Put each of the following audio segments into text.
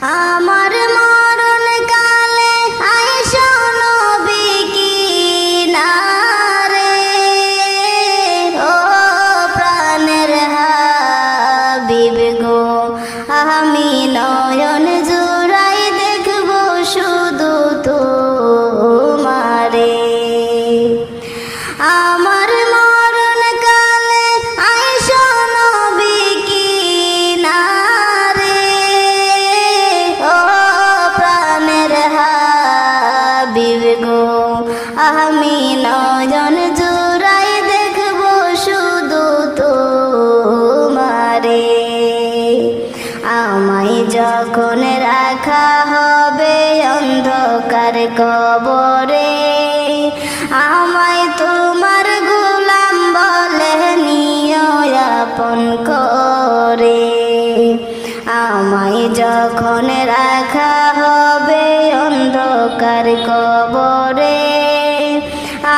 আমার মরণ কালে আইসো নবী কিনারে, ও প্রাণের হাবিব গো, আমি নয়ন জুড়াই দেখব শুধু তোমারে। আমার মরণ কালে আইসো নবী কিনারে, ও প্রাণের হাবিব গো, আমি নয়ন জুড়াই দেখব শুধু তোমারে। আমায় যখন রাখা হবে অন্ধকার কবরে, আমায় তোমার গোলাম বলে নিও আপন করে। আমায় যখন রাখা হবে অন্ধকার কবরে,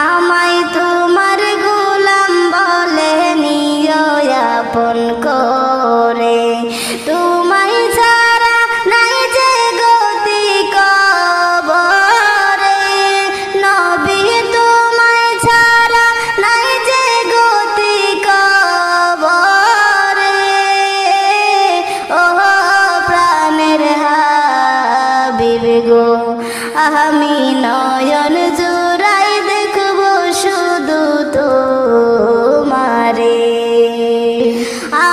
আমায় তোমার গোলাম বলে নিও আপন করে। তোমায় ছাড়া নাই যে গতি কবরে, নবী তোমায় ছাড়া নাই যে গতি কবরে, ও প্রাণের হাবিব গো, আমি নয়ন জুড়াই দেখব শুধু তোমারে।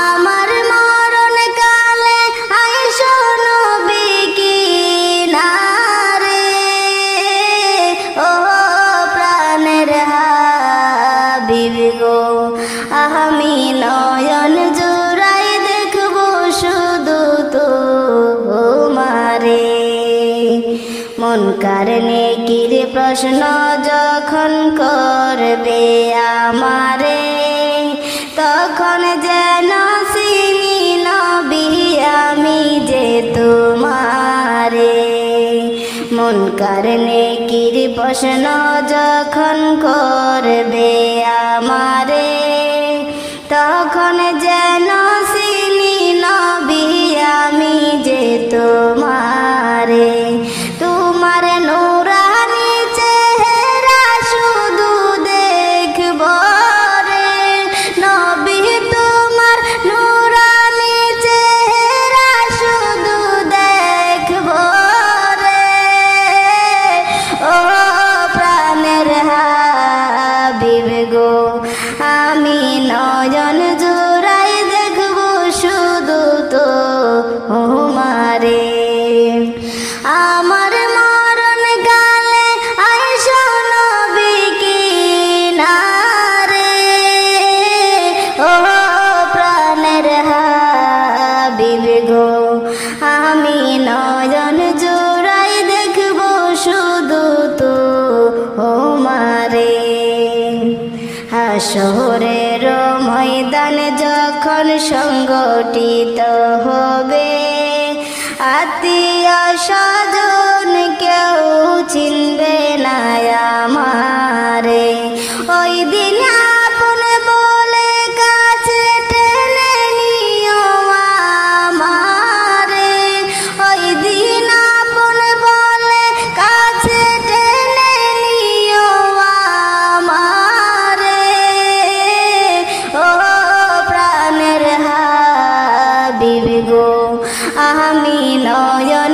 আমার মরণ কালে আইসো নবী কিনারে, ও প্রাণের হাবিব গো, আমি নয়ন জুড়াই দেখব শুধু তোমারে। মুনকার নেকির প্রশ্ন যখন করবে আমারে, তখন যেন চিনি নবী আমি যে তোমারে। মুনকার নেকির প্রশ্ন যখন করবে আমারে, তখন যেন চিনি নবী আমি যে তোমারে। তোমার নূরানি চেহারা শুধু দেখব রে, নবী তোমার নূরানি চেহারা শুধু দেখব রে, ও প্রাণের হাবিব গো, আমি নয়ন জুড়াই দেখব শুধু তোমারে। আমার মরণ কালে আইসো নবী কিনারে, ও প্রাণের হাবিব গো, আমি নয়ন জুড়াই দেখব শুধু তোমারে। হাসরের ময়দান যখন সংগঠিত হবে, আত্মীয় স্বজন কেউ চিনবে না আমারে। ওই দিন আপন বলে কাছে টেনে নিও আমারে, ওই দিন আপন বলে কাছে টেনে নিও আমারে, ও প্রাণের হাবিব গো, আমি নয়ন